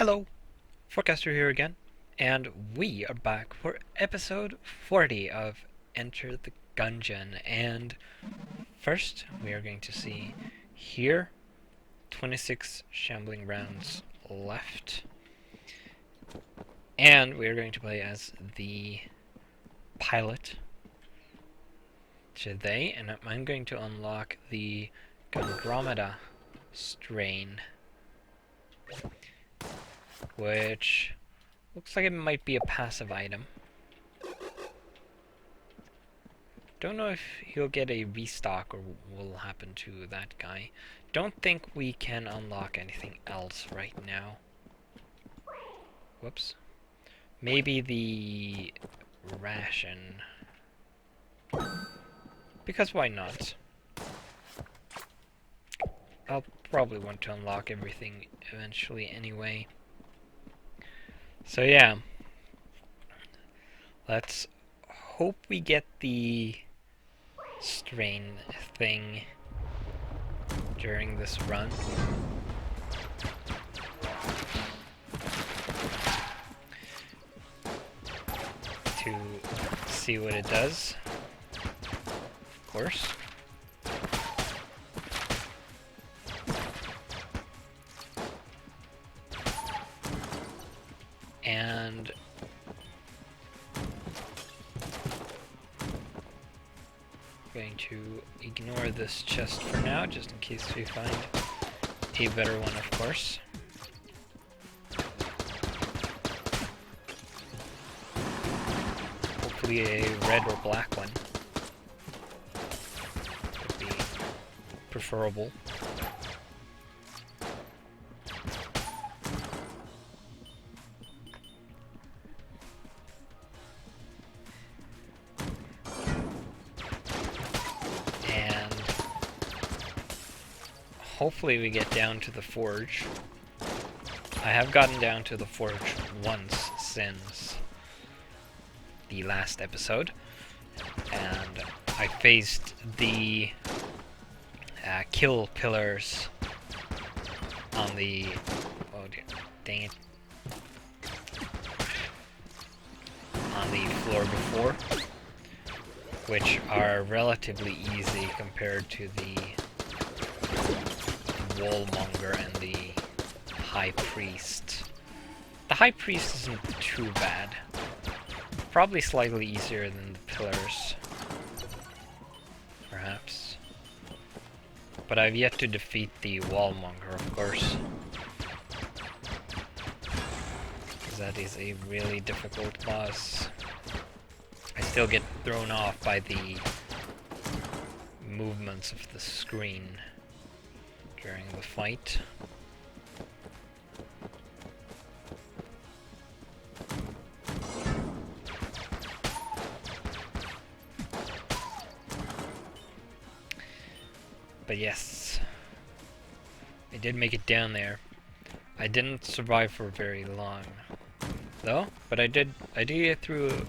Hello, Forecaster here again, and we are back for episode 40 of Enter the Gungeon. And first, we are going to see here 26 shambling rounds left, and we are going to play as the pilot today, and I'm going to unlock the Gungromada strain, which looks like it might be a passive item. Don't know if he'll get a restock or what will happen to that guy. Don't think we can unlock anything else right now. Whoops. Maybe the ration. Because why not? I'll probably want to unlock everything eventually anyway. So yeah. Let's hope we get the strain thing during this run. To see what it does, of course. And going to ignore this chest for now, just in case we find a better one, of course. Hopefully a red or black one would be preferable. Hopefully we get down to the forge. I have gotten down to the forge once since the last episode, and I faced the kill pillars on the... oh dear, dang it. On the floor before, which are relatively easy compared to the Wallmonger and the High Priest. The High Priest isn't too bad. Probably slightly easier than the pillars, perhaps. But I've yet to defeat the Wallmonger, of course. Because that is a really difficult boss. I still get thrown off by the movements of the screen during the fight. But yes, I did make it down there. I didn't survive for very long, though, but I did get through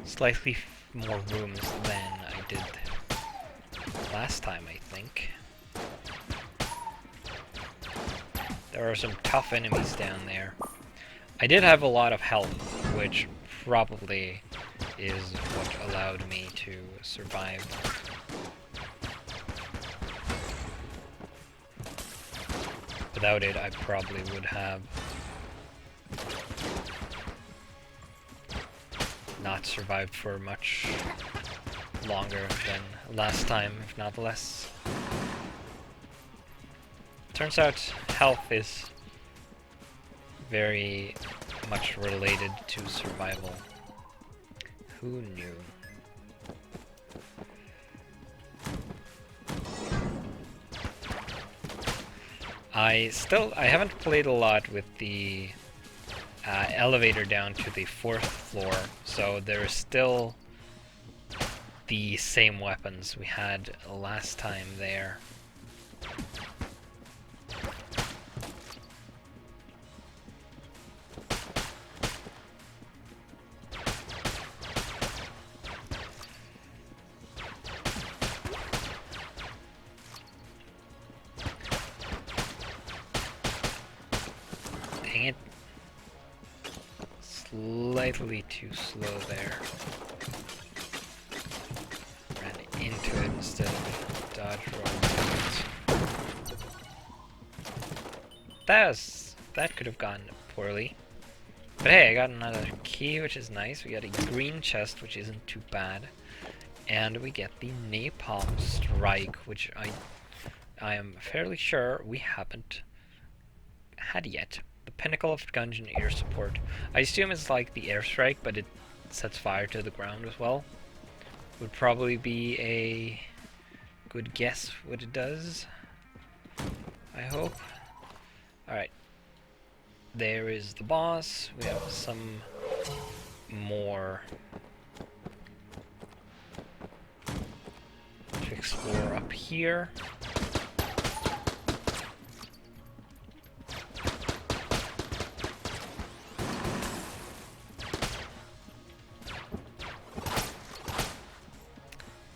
slightly more rooms than I did last time, I think. There are some tough enemies down there. I did have a lot of health, which probably is what allowed me to survive. Without it, I probably would have not survived for much longer than last time, if not less. Turns out health is very much related to survival. Who knew? I haven't played a lot with the elevator down to the 4th floor, so there's still the same weapons we had last time there. Dang it. Slightly too slow there. Ran into it instead of dodge roll. That could have gone poorly. But hey, I got another key, which is nice. We got a green chest, which isn't too bad. And we get the napalm strike, which I am fairly sure we haven't had yet. The pinnacle of Gungeon air support. I assume it's like the airstrike, but it sets fire to the ground as well. Would probably be a good guess what it does. I hope. Alright. There is the boss. We have some more to explore up here.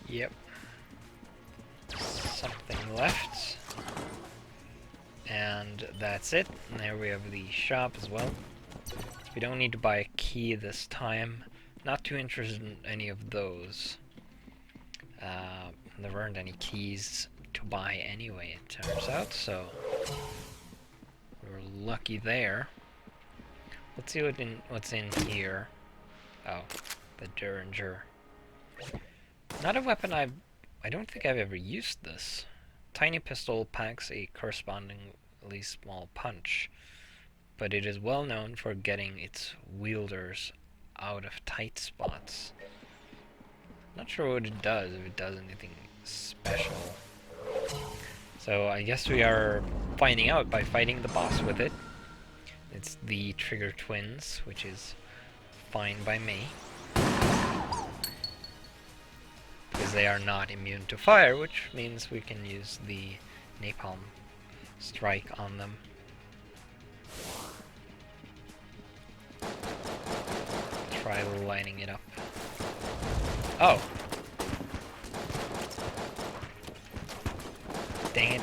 Yep. Something left. And that's it. And there we have the shop as well. We don't need to buy a key this time. Not too interested in any of those. There weren't any keys to buy anyway, it turns out, so we were lucky there. Let's see what's in here. Oh, the Derringer. Not a weapon I don't think I've ever used this. Tiny pistol packs a correspondingly small punch, but it is well known for getting its wielders out of tight spots. Not sure what it does, if it does anything special. So I guess we are finding out by fighting the boss with it. It's the Trigger Twins, which is fine by me. Because they are not immune to fire, which means we can use the napalm strike on them. Try lighting it up. Oh! Dang it.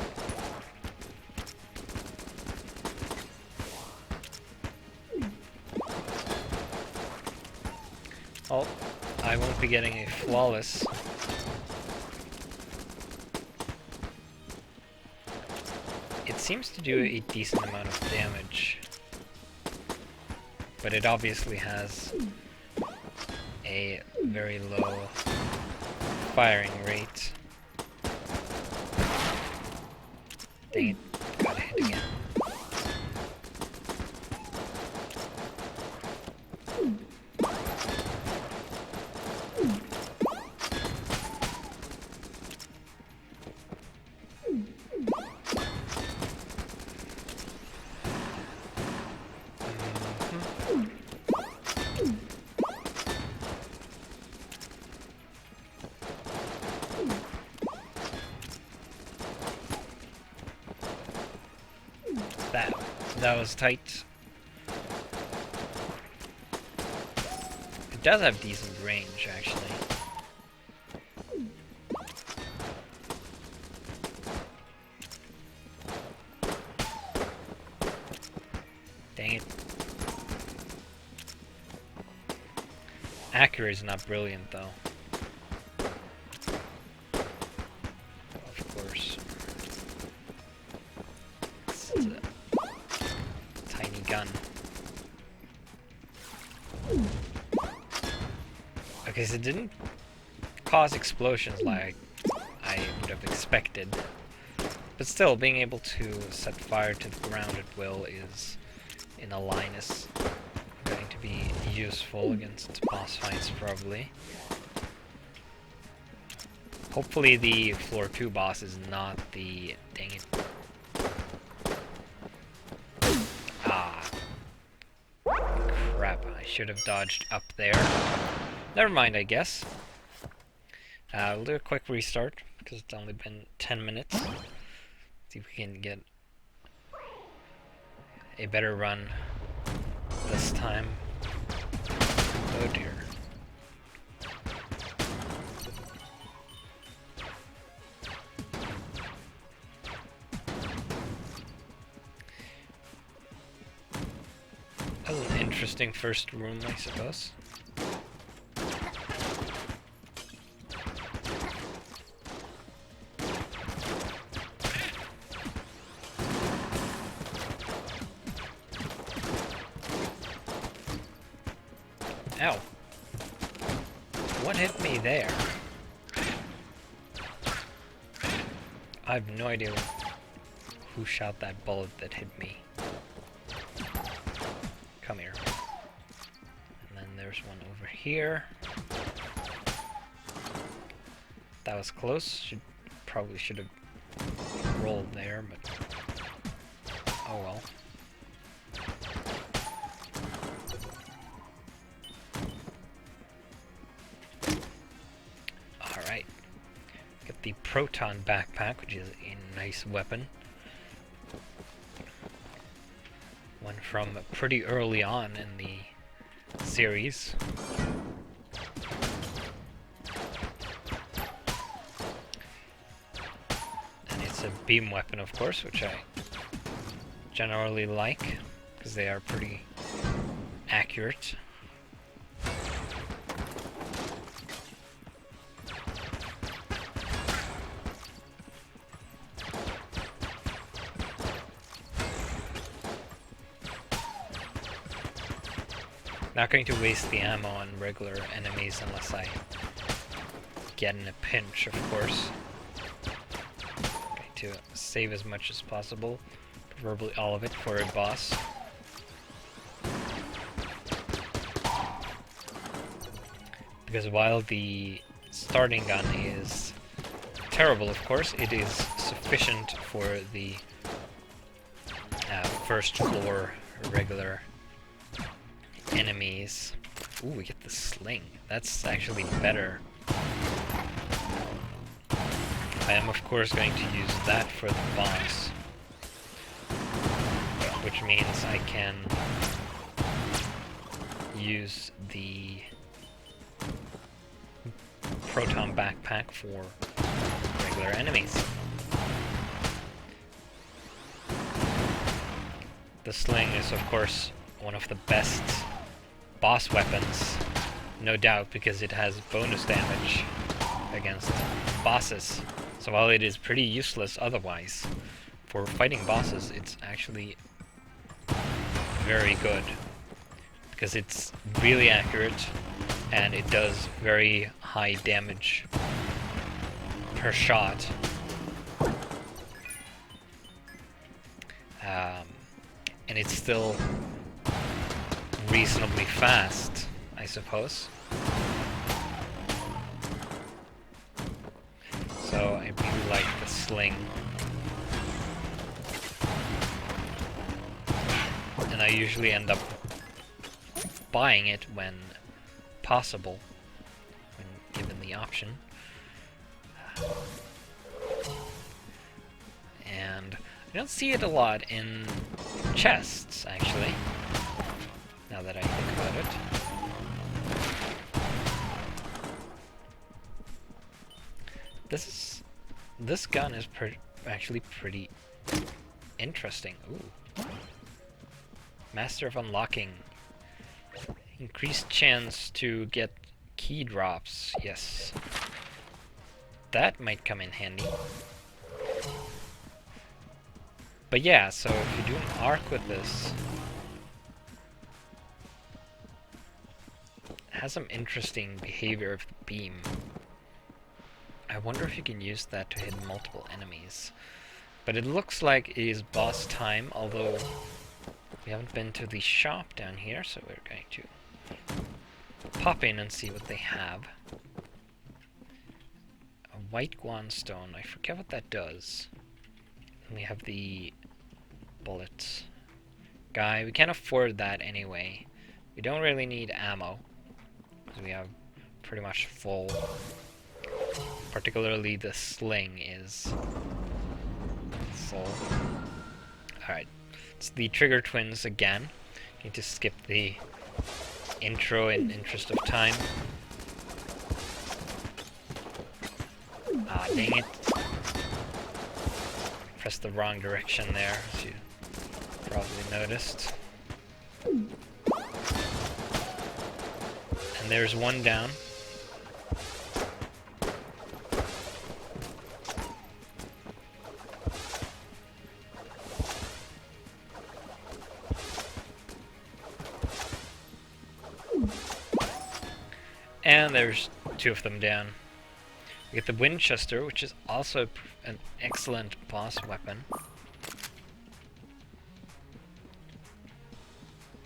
Oh, I won't be getting a flawless. It seems to do a decent amount of damage, but it obviously has a very low firing rate. Dang it, got hit again. That was tight. It does have decent range, actually. Dang it. Accuracy is not brilliant, though. Of course. It's a tiny gun. Okay, so it didn't cause explosions like I would have expected. But still, being able to set fire to the ground at will is, in a line, is going to be useful against boss fights, probably. Hopefully the floor 2 boss is not the... dang it. Ah. Crap, I should have dodged up there. Never mind, I guess. We'll do a quick restart, because it's only been 10 minutes. See if we can get a better run this time. Oh dear. interesting first room, I suppose. Ow. What hit me there? I have no idea who shot that bullet that hit me. Come here. And then there's one over here. That was close. Probably should have rolled there, but oh well. Alright. Get the proton backpack, which is a nice weapon. One from pretty early on in the series. And it's a beam weapon, of course, which I generally like, because they are pretty accurate. Not going to waste the ammo on regular enemies unless I get in a pinch, of course. Going to save as much as possible, preferably all of it for a boss. Because while the starting gun is terrible, of course, it is sufficient for the first floor regular enemies. Ooh, we get the sling. That's actually better. I am of course going to use that for the boss, which means I can use the proton backpack for regular enemies. The sling is of course one of the best boss weapons, no doubt, because it has bonus damage against bosses. So while it is pretty useless otherwise, for fighting bosses it's actually very good, because it's really accurate and it does very high damage per shot. And it's still reasonably fast, I suppose. So I really like the sling. And I usually end up buying it when possible, when given the option. And I don't see it a lot in chests, actually, now that I think about it. This gun is actually pretty interesting. Ooh. Master of Unlocking. Increased chance to get key drops. Yes. That might come in handy. But yeah, so if you do an arc with this, it has some interesting behavior of the beam. I wonder if you can use that to hit multiple enemies. But it looks like it is boss time, although we haven't been to the shop down here, so we're going to pop in and see what they have. A white guanstone, I forget what that does. And we have the bullets. Guy, we can't afford that anyway. We don't really need ammo, because we have pretty much full. Particularly the sling is full. Alright, it's the Trigger Twins again. Need to skip the intro in interest of time. Ah, dang it. Pressed the wrong direction there, as you probably noticed. there's one down. And there's two of them down. We get the Winchester, which is also an excellent boss weapon.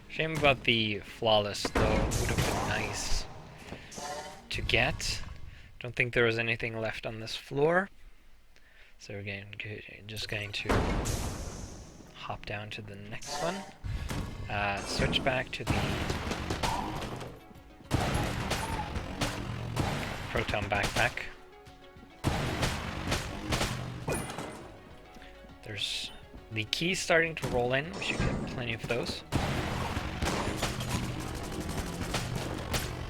Shame about the flawless, though. It would have been nice to get. Don't think there was anything left on this floor. So we're just going to hop down to the next one. Switch back to the Proton Backpack. There's the keys starting to roll in. We should get plenty of those.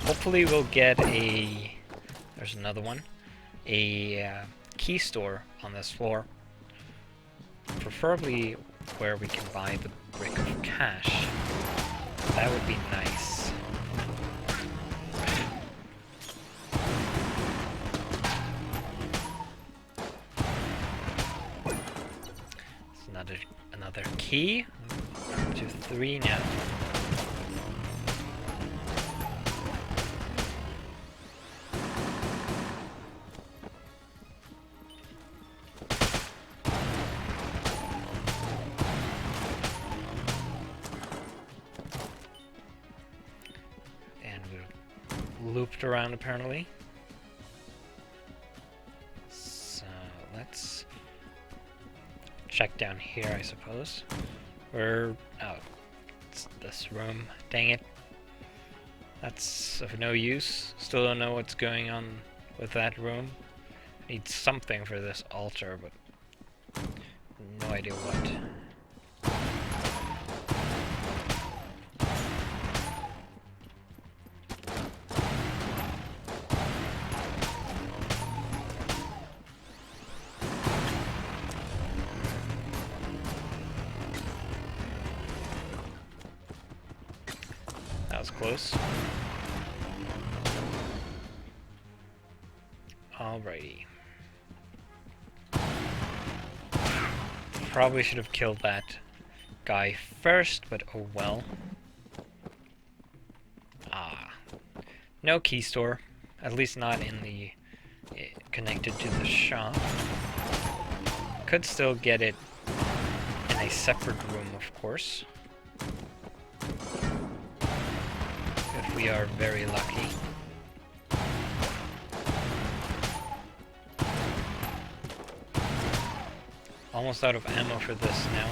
Hopefully we'll get a... There's another one. A key store on this floor. Preferably where we can buy the brick of cash. That would be nice. It's another key. Up to 3 now. Looped around apparently. So let's check down here, I suppose. Oh, it's this room. Dang it. That's of no use. Still don't know what's going on with that room. Need something for this altar, but no idea what. That was close. Alrighty. Probably should have killed that guy first, but oh well. No key store. At least not in the... connected to the shop. Could still get it in a separate room, of course. If we are very lucky. Almost out of ammo for this now.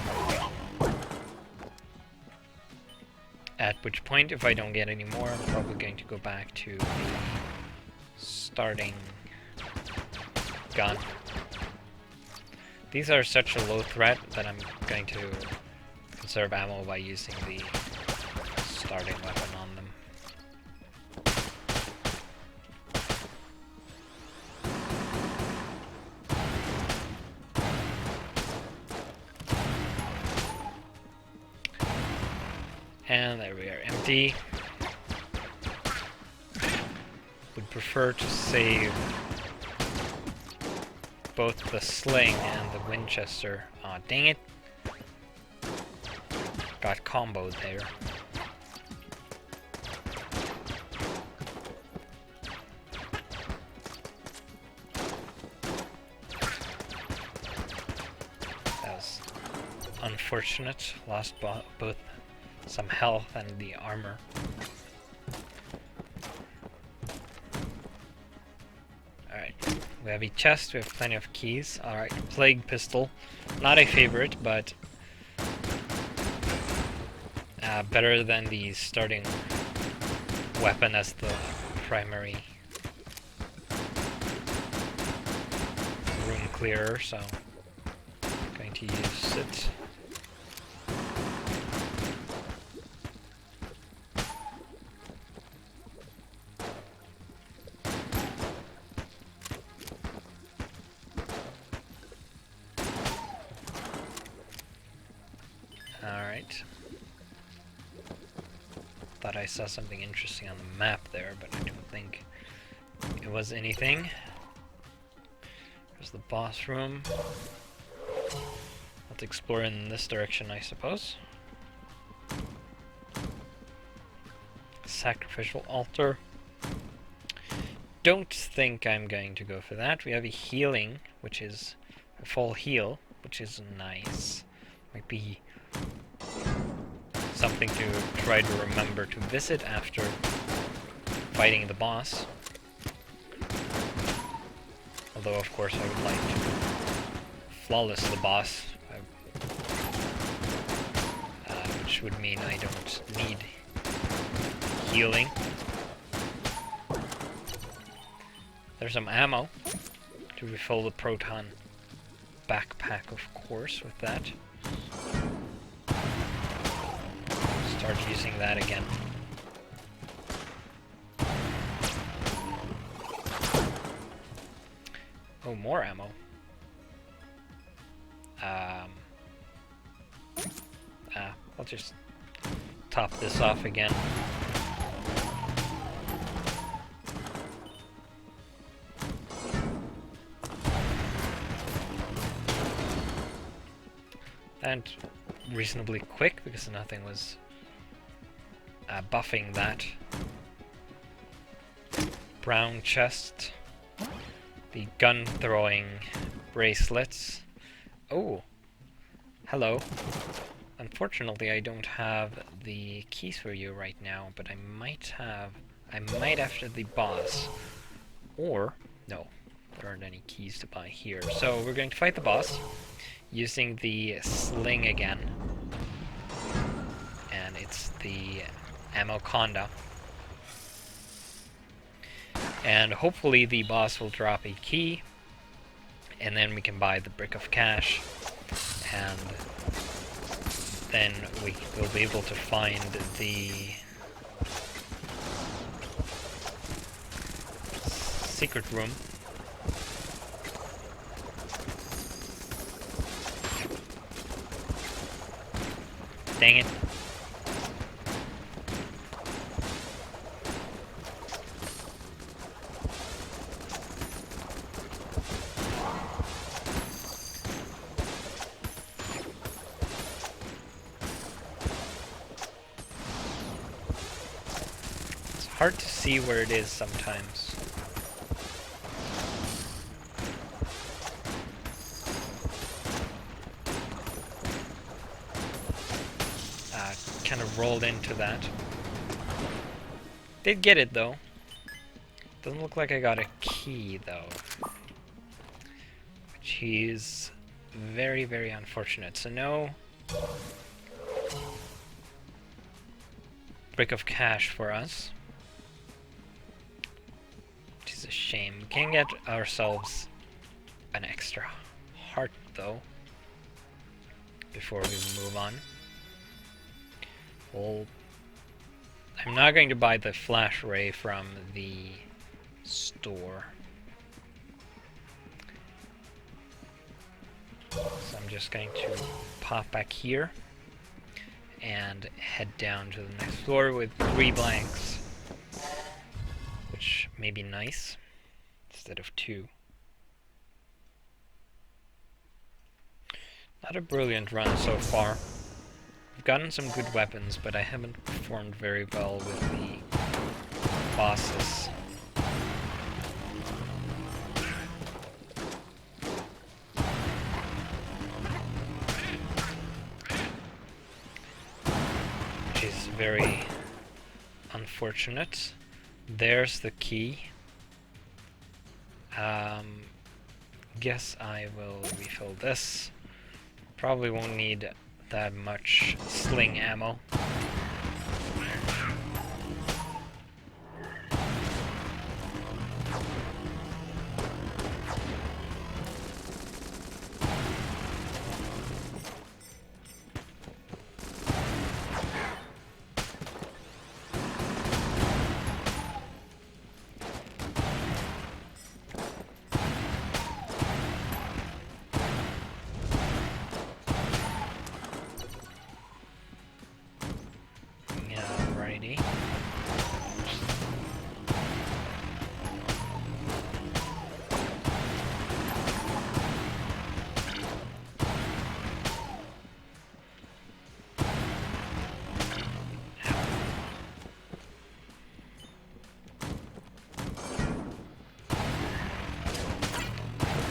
At which point, if I don't get any more, I'm probably going to go back to the starting gun. These are such a low threat that I'm going to conserve ammo by using the starting weapon on them. And there we are, empty. Would prefer to save both the sling and the Winchester. Aw, dang it. Got comboed there. That was unfortunate. Lost both some health and the armor. Alright, we have a chest, we have plenty of keys. Alright, Plague Pistol. Not a favorite, but better than the starting weapon as the primary room clearer, so I'm going to use it. Alright. thought I saw something interesting on the map there, but I don't think it was anything. There's the boss room. Let's explore in this direction, I suppose. Sacrificial altar. Don't think I'm going to go for that. We have a healing, which is a full heal, which is nice. Might be something to try to remember to visit after fighting the boss. Although, of course, I would like to flawless the boss, which would mean I don't need healing. There's some ammo to refill the proton backpack, of course, with that. Start using that again. Oh, more ammo. I'll just top this off again. And reasonably quick, because nothing was buffing that. Brown chest. The gun throwing bracelets. Oh, hello. Unfortunately, I don't have the keys for you right now, but I might after the boss. Or, no, there aren't any keys to buy here. So we're going to fight the boss using the sling again. And it's the Ammoconda. And hopefully the boss will drop a key, and then we can buy the brick of cash, and then we will be able to find the secret room. Dang it. Hard to see where it is sometimes. Kind of rolled into that. Did get it though. Doesn't look like I got a key though. Which is very, very unfortunate. So no brick of cash for us. Which is a shame. We can get ourselves an extra heart though before we move on. Well, I'm not going to buy the flash ray from the store. So I'm just going to pop back here and head down to the next floor with 3 blanks, which may be nice instead of 2. Not a brilliant run so far. I've gotten some good weapons, but I haven't performed very well with the bosses. Which is very unfortunate. There's the key. Guess I will refill this. Probably won't need that much sling ammo.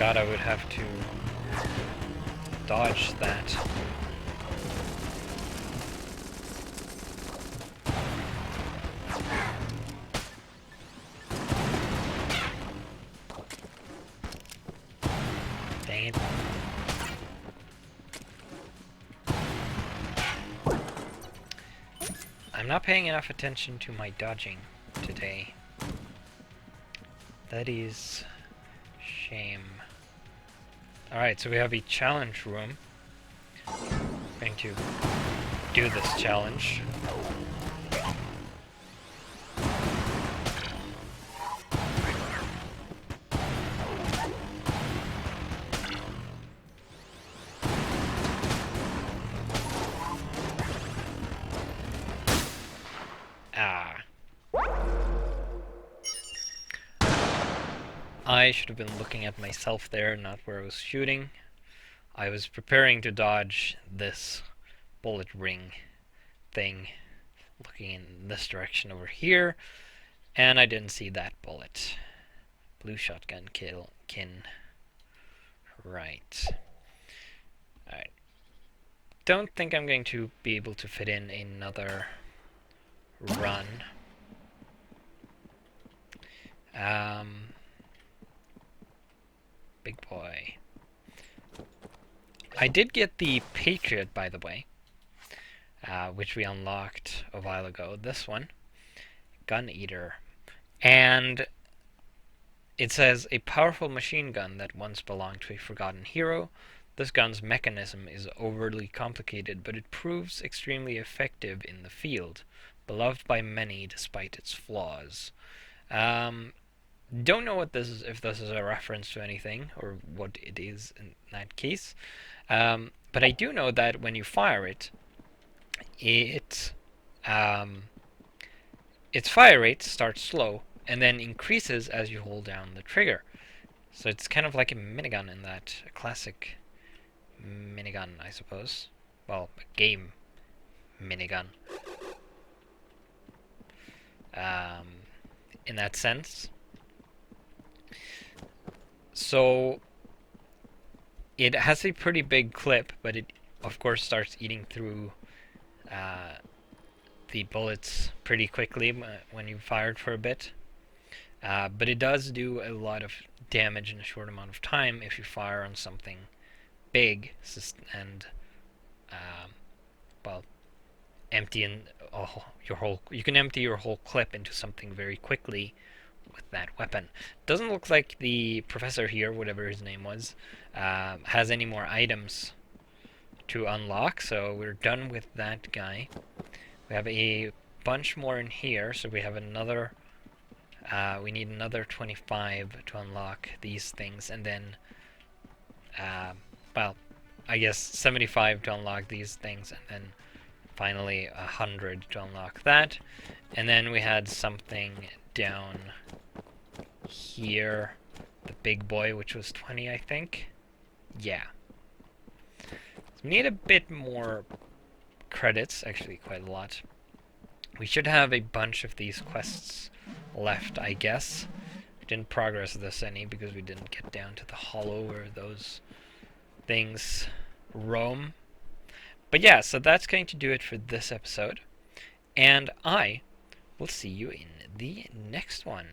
forgot I would have to dodge that. Dang it. I'm not paying enough attention to my dodging today. That is shame. Alright, so we have a challenge room. I'm going to do this challenge. I should have been looking at myself there, not where I was shooting. I was preparing to dodge this bullet ring thing, looking in this direction over here, and I didn't see that bullet. Blue shotgun kin. Right. Alright. Don't think I'm going to be able to fit in another run. Big boy. I did get the Patriot, by the way, which we unlocked a while ago. This one, Gun Eater, and it says a powerful machine gun that once belonged to a forgotten hero. This gun's mechanism is overly complicated, but it proves extremely effective in the field, beloved by many despite its flaws. Don't know what this is, if this is a reference to anything, or what it is in that case. But I do know that when you fire it, its fire rate starts slow, and then increases as you hold down the trigger. So it's kind of like a minigun in that, a classic minigun, I suppose. Well, a game minigun. In that sense. So it has a pretty big clip, but it of course starts eating through the bullets pretty quickly when you fired for a bit. But it does do a lot of damage in a short amount of time if you fire on something big and well, you can empty your whole clip into something very quickly with that weapon. Doesn't look like the professor here, whatever his name was, has any more items to unlock, so we're done with that guy. We have a bunch more in here, so we have another, we need another 25 to unlock these things, and then, well, I guess 75 to unlock these things, and then finally 100 to unlock that. And then we had something down here, the big boy, which was 20, I think. Yeah. So we need a bit more credits, actually quite a lot. We should have a bunch of these quests left, I guess. We didn't progress this any because we didn't get down to the hollow where those things roam. But yeah, so that's going to do it for this episode. And I will see you in the next one.